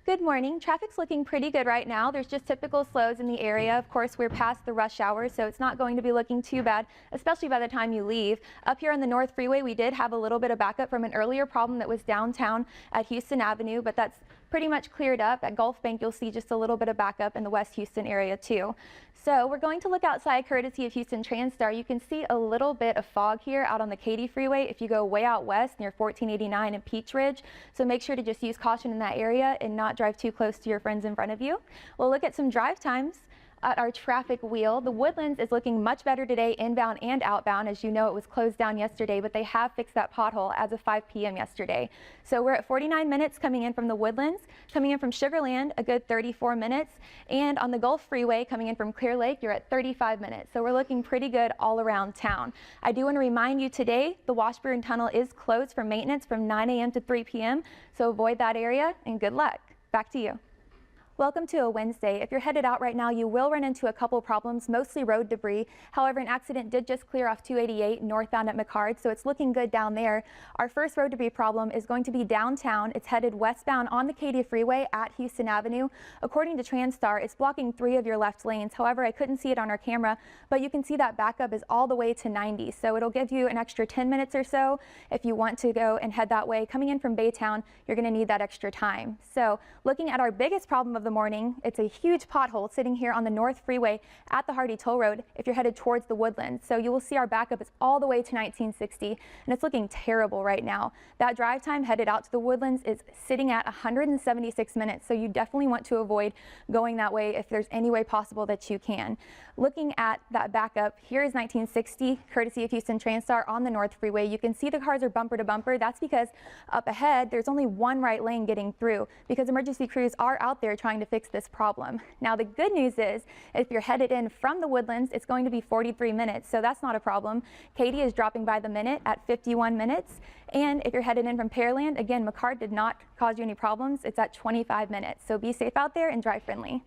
Good morning. Traffic's looking pretty good right now. There's just typical slows in the area. Of course, we're past the rush hour, so it's not going to be looking too bad, especially by the time you leave. Up here on the North Freeway, we did have a little bit of backup from an earlier problem that was downtown at Houston Avenue, but that's pretty much cleared up. At Gulf Bank, you'll see just a little bit of backup in the West Houston area too. So we're going to look outside courtesy of Houston Transtar. You can see a little bit of fog here out on the Katy Freeway if you go way out west near 1489 and Peach Ridge. So make sure to just use caution in that area and not drive too close to your friends in front of you. We'll look at some drive times at our traffic wheel. The Woodlands is looking much better today, inbound and outbound. As you know, it was closed down yesterday, but they have fixed that pothole as of 5 p.m. yesterday. So we're at 49 minutes coming in from the Woodlands, coming in from Sugar Land, a good 34 minutes. And on the Gulf Freeway, coming in from Clear Lake, you're at 35 minutes. So we're looking pretty good all around town. I do want to remind you today, the Washburn Tunnel is closed for maintenance from 9 a.m. to 3 p.m. So avoid that area and good luck. Back to you. Welcome to a Wednesday. If you're headed out right now, you will run into a couple problems, mostly road debris. However, an accident did just clear off 288 northbound at McCard, so it's looking good down there. Our first road debris problem is going to be downtown. It's headed westbound on the Katy Freeway at Houston Avenue. According to Transtar, it's blocking 3 of your left lanes. However, I couldn't see it on our camera, but you can see that backup is all the way to 90. So it'll give you an extra 10 minutes or so if you want to go and head that way. Coming in from Baytown, you're going to need that extra time. So looking at our biggest problem of the morning, it's a huge pothole sitting here on the North Freeway at the Hardy Toll Road if you're headed towards the Woodlands. So you will see our backup is all the way to 1960, and it's looking terrible right now. That drive time headed out to the Woodlands is sitting at 176 minutes, so you definitely want to avoid going that way if there's any way possible that you can. Looking at that backup, here is 1960, courtesy of Houston Transtar on the North Freeway. You can see the cars are bumper to bumper. That's because up ahead, there's only one right lane getting through because emergency crews are out there trying to fix this problem. Now, the good news is if you're headed in from the Woodlands, it's going to be 43 minutes, so that's not a problem. Katy is dropping by the minute at 51 minutes. And if you're headed in from Pearland, again, McCard did not cause you any problems. It's at 25 minutes, so be safe out there and drive friendly.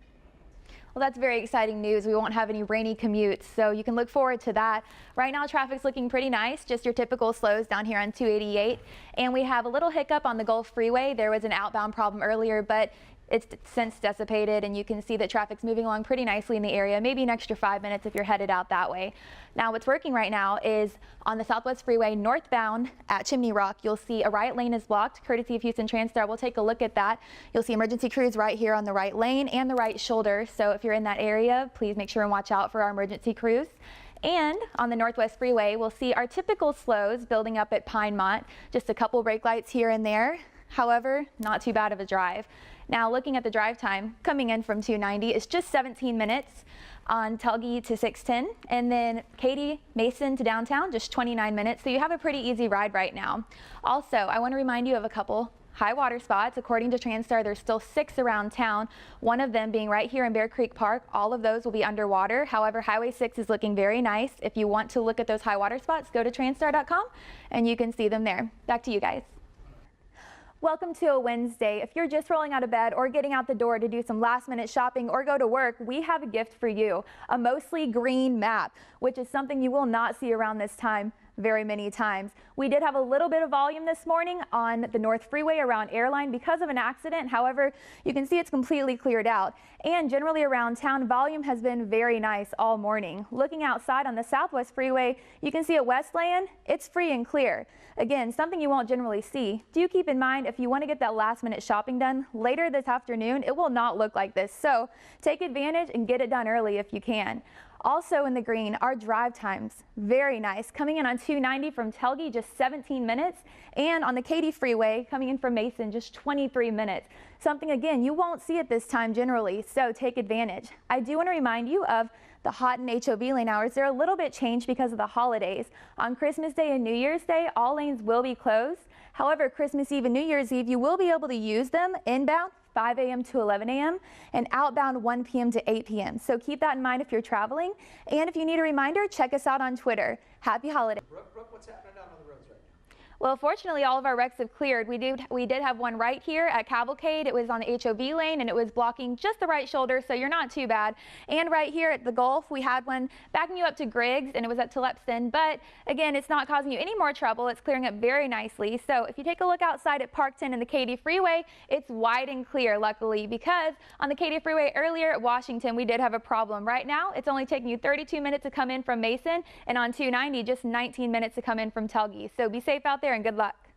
Well, that's very exciting news. We won't have any rainy commutes, so you can look forward to that. Right now, traffic's looking pretty nice, just your typical slows down here on 288. And we have a little hiccup on the Gulf Freeway. There was an outbound problem earlier, but it's since dissipated, and you can see that traffic's moving along pretty nicely in the area, maybe an extra 5 minutes if you're headed out that way. Now, what's working right now is on the Southwest Freeway northbound at Chimney Rock. You'll see a right lane is blocked, courtesy of Houston Transtar. We'll take a look at that. You'll see emergency crews right here on the right lane and the right shoulder. So if you're in that area, please make sure and watch out for our emergency crews. And on the Northwest Freeway, we'll see our typical slows building up at Pinemont. Just a couple brake lights here and there. However, not too bad of a drive. Now, looking at the drive time coming in from 290, it's just 17 minutes on Telge to 610, and then Katy Mason to downtown, just 29 minutes. So you have a pretty easy ride right now. Also, I want to remind you of a couple high water spots. According to Transtar, there's still 6 around town, one of them being right here in Bear Creek Park. All of those will be underwater. However, Highway 6 is looking very nice. If you want to look at those high water spots, go to transtar.com and you can see them there. Back to you guys. Welcome to a Wednesday. If you're just rolling out of bed or getting out the door to do some last-minute shopping or go to work, we have a gift for you, a mostly green map, which is something you will not see around this time very many times. We did have a little bit of volume this morning on the North Freeway around Airline because of an accident. However, you can see it's completely cleared out. And generally around town, volume has been very nice all morning. Looking outside on the Southwest Freeway, you can see at Westland, it's free and clear. Again, something you won't generally see. Do keep in mind if you want to get that last minute shopping done later this afternoon, it will not look like this. So take advantage and get it done early if you can. Also in the green, our drive times, very nice. Coming in on 290 from Telge, just 17 minutes. And on the Katy Freeway, coming in from Mason, just 23 minutes. Something, again, you won't see at this time generally, so take advantage. I do want to remind you of the hot and HOV lane hours. They're a little bit changed because of the holidays. On Christmas Day and New Year's Day, all lanes will be closed. However, Christmas Eve and New Year's Eve, you will be able to use them inbound 5 a.m. to 11 a.m. and outbound 1 p.m. to 8 p.m. So keep that in mind if you're traveling. And if you need a reminder, check us out on Twitter. Happy holidays. Brooke, what's happening down on the roads right now? Well, fortunately, all of our wrecks have cleared. We did have one right here at Cavalcade. It was on the HOV lane and it was blocking just the right shoulder, so you're not too bad. And right here at the Gulf, we had one backing you up to Griggs, and it was at Tlepston. But again, it's not causing you any more trouble. It's clearing up very nicely. So if you take a look outside at Parkton and the Katy Freeway, it's wide and clear, luckily, because on the Katy Freeway earlier at Washington, we did have a problem. Right now, it's only taking you 32 minutes to come in from Mason, and on 290, just 19 minutes to come in from Telge. So be safe out there and good luck.